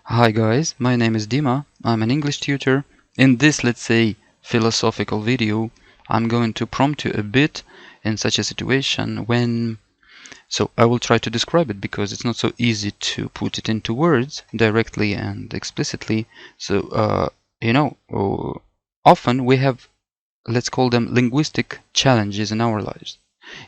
Hi guys, my name is Dima. I'm an English tutor. In this, let's say, philosophical video, I'm going to prompt you a bit in such a situation when... So I will try to describe it because it's not so easy to put it into words directly and explicitly. So, often we have, let's call them linguistic challenges in our lives.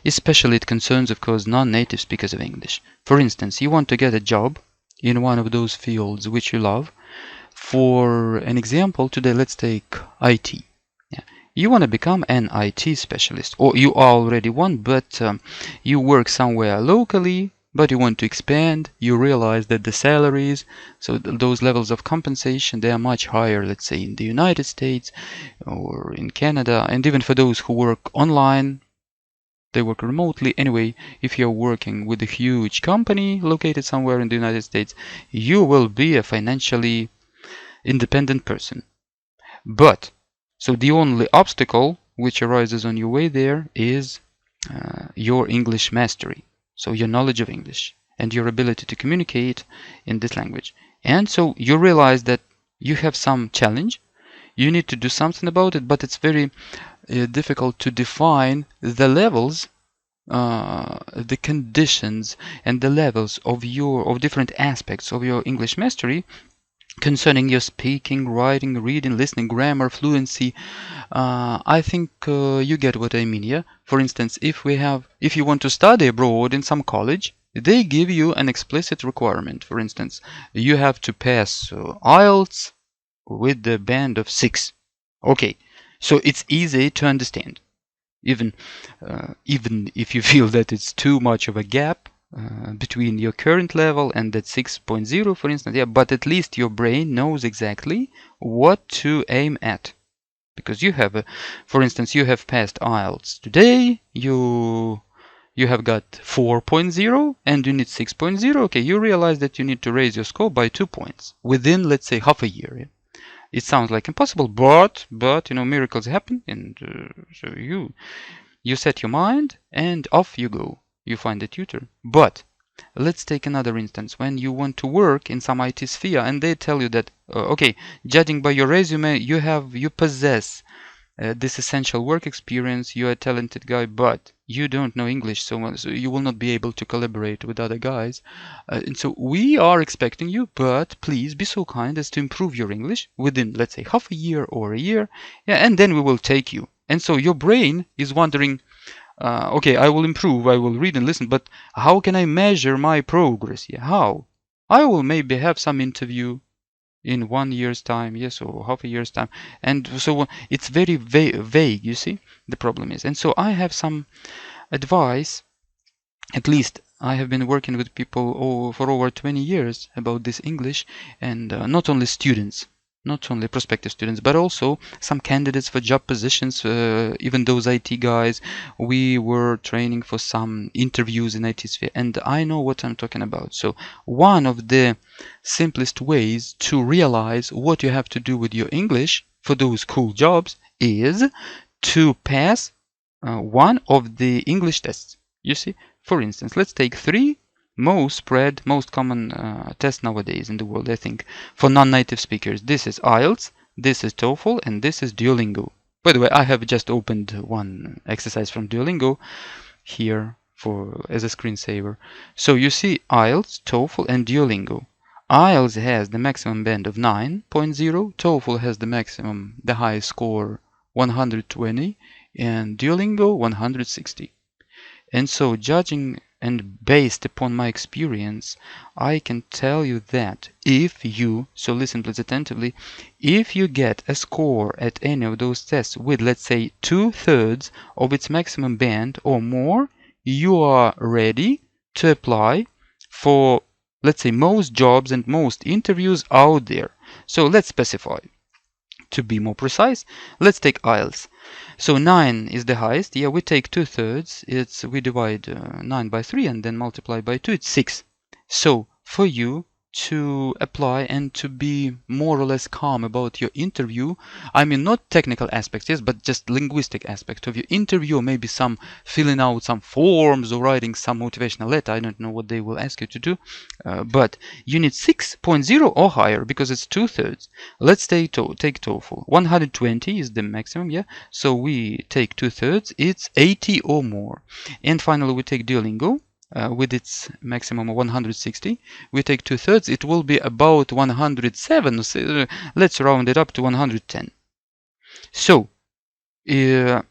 Especially it concerns, of course, non-native speakers of English. For instance, you want to get a job in one of those fields which you love. For an example, today let's take IT. Yeah. You want to become an IT specialist, or you are already one, but you work somewhere locally, but you want to expand. You realize that the salaries, so those levels of compensation, they are much higher, let's say in the United States or in Canada, and even for those who work online, they work remotely. Anyway, if you're working with a huge company located somewhere in the United States, you will be a financially independent person. But, so the only obstacle which arises on your way there is your English mastery. So your knowledge of English and your ability to communicate in this language. And so you realize that you have some challenge. You need to do something about it, but it's very difficult to define the levels, the conditions and the levels of different aspects of your English mastery concerning your speaking, writing, reading, listening, grammar, fluency. I think you get what I mean, yeah? For instance, if you want to study abroad in some college, they give you an explicit requirement. For instance, you have to pass IELTS with the band of 6. Okay, so it's easy to understand. Even if you feel that it's too much of a gap between your current level and that 6.0, for instance, yeah, but at least your brain knows exactly what to aim at. Because you have, for instance, you have passed IELTS today, you have got 4.0 and you need 6.0. Okay, you realize that you need to raise your score by 2 points within, let's say, half a year. Yeah? It sounds like impossible, but miracles happen, and so you set your mind and off you go. You find a tutor. But let's take another instance when you want to work in some IT sphere and they tell you that okay, judging by your resume, you possess this essential work experience, you're a talented guy, but you don't know English so much, so you will not be able to collaborate with other guys. And so we are expecting you, but please be so kind as to improve your English within, let's say, half a year or a year, yeah, and then we will take you. And so your brain is wondering, okay, I will improve, I will read and listen, but how can I measure my progress? Yeah, how? I will maybe have some interview in 1 year's time, yes, or half a year's time, and so it's very vague, you see, the problem is. And so I have some advice. At least I have been working with people for over 20 years about this English, and not only students, not only prospective students, but also some candidates for job positions, even those IT guys. We were training for some interviews in IT sphere, and I know what I'm talking about. So one of the simplest ways to realize what you have to do with your English for those cool jobs is to pass one of the English tests. You see, for instance, let's take 3 most common tests nowadays in the world, I think, for non-native speakers. This is IELTS, this is TOEFL, and this is Duolingo. By the way, I have just opened one exercise from Duolingo here as a screensaver. So you see IELTS, TOEFL, and Duolingo. IELTS has the maximum band of 9.0, TOEFL has the highest score 120, and Duolingo 160. And so, judging and based upon my experience, I can tell you that so listen please attentively, if you get a score at any of those tests with, let's say, 2/3 of its maximum band or more, you are ready to apply for, let's say, most jobs and most interviews out there. So let's specify. To be more precise, let's take IELTS. So 9 is the highest. Yeah, we take 2/3. We divide 9 by 3 and then multiply by 2. It's 6. So for you, to apply and to be more or less calm about your interview, I mean not technical aspects, yes, but just linguistic aspect of your interview, or maybe some filling out some forms or writing some motivational letter. I don't know what they will ask you to do, but you need 6.0 or higher because it's 2/3. Let's take TOEFL. 120 is the maximum, yeah. So we take 2/3, it's 80 or more. And finally we take Duolingo. With its maximum of 160, we take 2/3, it will be about 107. So, let's round it up to 110. So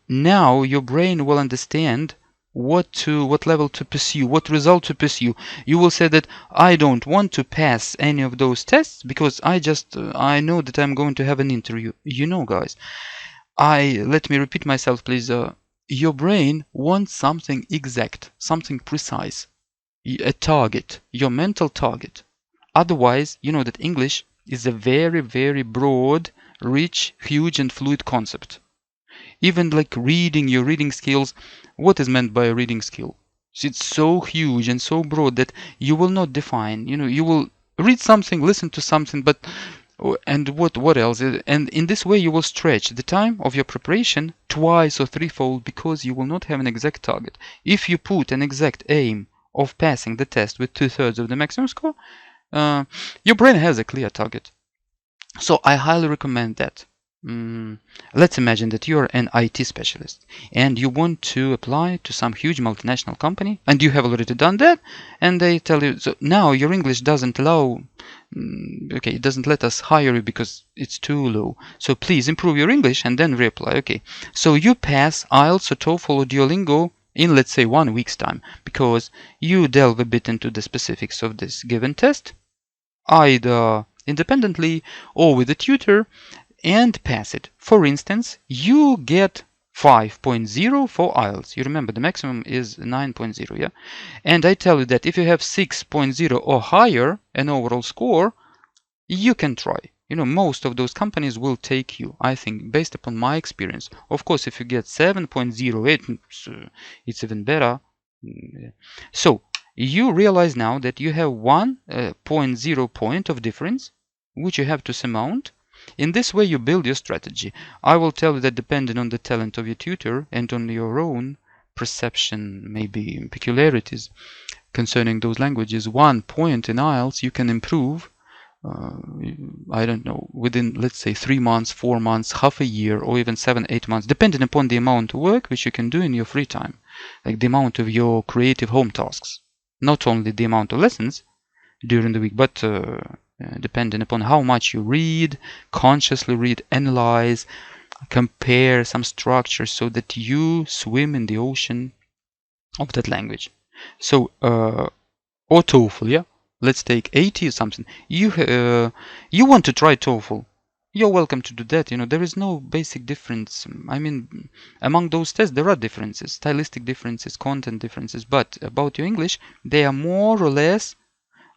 now your brain will understand what level to pursue, what result to pursue. You will say that I don't want to pass any of those tests because I know that I'm going to have an interview. You know, guys, let me repeat myself, please. Your brain wants something exact, something precise, a target, your mental target. Otherwise, you know that English is a very, very broad, rich, huge, and fluid concept. Even like reading, your reading skills, what is meant by a reading skill? It's so huge and so broad that you will not define. You will read something, listen to something, but and what else? And in this way you will stretch the time of your preparation twice or threefold because you will not have an exact target. If you put an exact aim of passing the test with 2/3 of the maximum score, your brain has a clear target. So I highly recommend that. Let's imagine that you're an IT specialist and you want to apply to some huge multinational company, and you have already done that, and they tell you, so now your English doesn't allow, okay, it doesn't let us hire you because it's too low. So please improve your English and then reapply. Okay, so you pass IELTS or TOEFL or Duolingo in, let's say, 1 week's time because you delve a bit into the specifics of this given test, either independently or with a tutor, and pass it. For instance, you get 5.0 for IELTS. You remember the maximum is 9.0, yeah? And I tell you that if you have 6.0 or higher, an overall score, you can try. Most of those companies will take you, I think, based upon my experience. Of course, if you get 7.08, it's even better. So you realize now that you have 1.0 point of difference, which you have to surmount. In this way, you build your strategy. I will tell you that depending on the talent of your tutor and on your own perception, maybe peculiarities concerning those languages, 1 point in IELTS you can improve, I don't know, within, let's say, 3 months, 4 months, half a year, or even 7, 8 months, depending upon the amount of work which you can do in your free time, like the amount of your creative home tasks. Not only the amount of lessons during the week, but depending upon how much you read, consciously read, analyze, compare some structures so that you swim in the ocean of that language. So, or TOEFL, yeah? Let's take 80 or something. You want to try TOEFL. You're welcome to do that. There is no basic difference. I mean, among those tests, there are differences, stylistic differences, content differences, but about your English, they are more or less.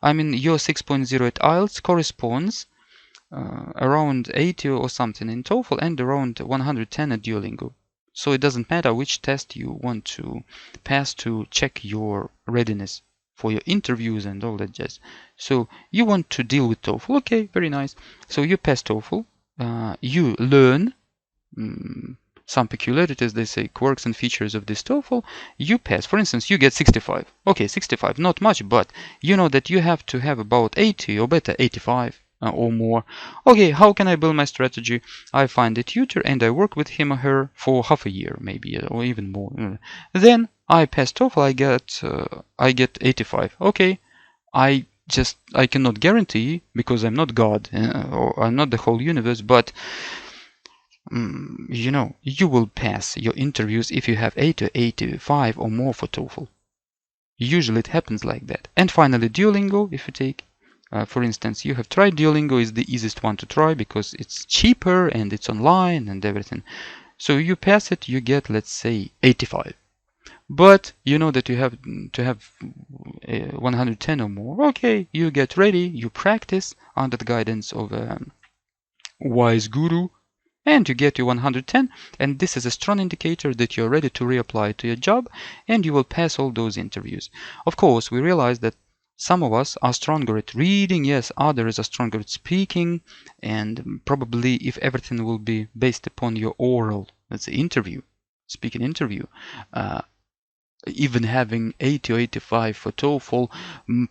I mean, your 6.0 at IELTS corresponds around 80 or something in TOEFL and around 110 at Duolingo. So it doesn't matter which test you want to pass to check your readiness for your interviews and all that jazz. So you want to deal with TOEFL. Okay, very nice. So you pass TOEFL. You learn some peculiarities, they say quirks and features of this TOEFL, you pass. For instance, you get 65. Okay, 65, not much, but you know that you have to have about 80 or better 85 or more. Okay, how can I build my strategy? I find a tutor and I work with him or her for half a year, maybe, or even more. Then I pass TOEFL, I get 85. Okay, I cannot guarantee, because I'm not God or I'm not the whole universe, but you will pass your interviews if you have 80, 85 or more for TOEFL. Usually it happens like that. And finally, Duolingo, if you take, for instance, you have tried Duolingo, is the easiest one to try because it's cheaper and it's online and everything. So you pass it, you get, let's say, 85. But you know that you have to have 110 or more. Okay, you get ready, you practice under the guidance of a wise guru, and you get your 110, and this is a strong indicator that you're ready to reapply to your job and you will pass all those interviews. Of course, we realize that Some of us are stronger at reading, yes, others are stronger at speaking, and probably if everything will be based upon your oral, let's say interview, speaking interview, uh, even having 80 or 85 for TOEFL,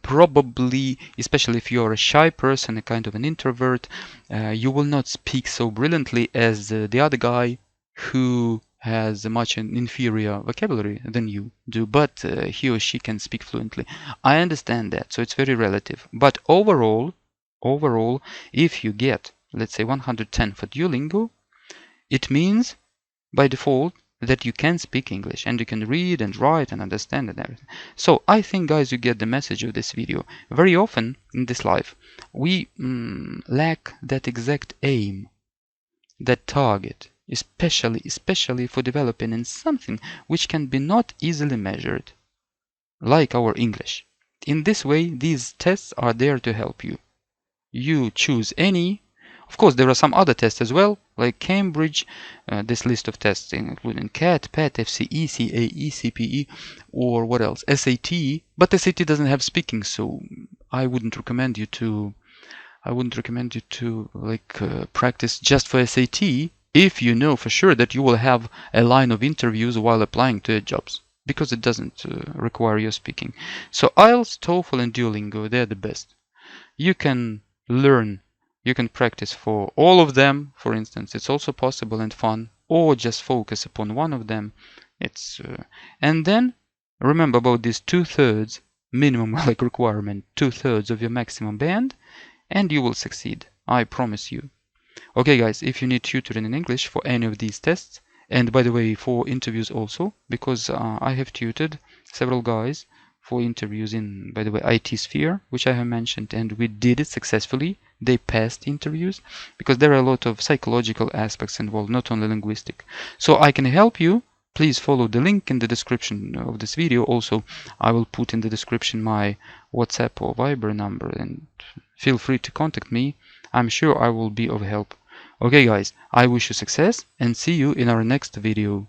probably, especially if you're a shy person, a kind of an introvert, you will not speak so brilliantly as the other guy who has a much inferior vocabulary than you do, but he or she can speak fluently. I understand that, so it's very relative. But overall, if you get, let's say, 110 for Duolingo, it means by default that you can speak English and you can read and write and understand and everything. So I think, guys, you get the message of this video. Very often in this life we lack that exact aim, that target, especially for developing in something which can be not easily measured, like our English. In this way, these tests are there to help you. You choose any. Of course, there are some other tests as well, like Cambridge, this list of tests including CAT, PAT, FCE, CAE, CPE, or what else? SAT, but SAT doesn't have speaking, so I wouldn't recommend you to practice just for SAT if you know for sure that you will have a line of interviews while applying to jobs, because it doesn't require your speaking. So IELTS, TOEFL, and Duolingo, they're the best. You can learn, you can practice for all of them, for instance. It's also possible and fun, or just focus upon one of them. And then remember about this 2/3 minimum requirement, 2/3 of your maximum band, and you will succeed, I promise you. Okay, guys, if you need tutoring in English for any of these tests, and by the way, for interviews also, because I have tutored several guys for interviews in, by the way, IT sphere, which I have mentioned, and we did it successfully. They passed interviews because there are a lot of psychological aspects involved, not only linguistic. So I can help you. Please follow the link in the description of this video. Also, I will put in the description my WhatsApp or Viber number, and feel free to contact me. I'm sure I will be of help. Okay, guys, I wish you success and see you in our next video.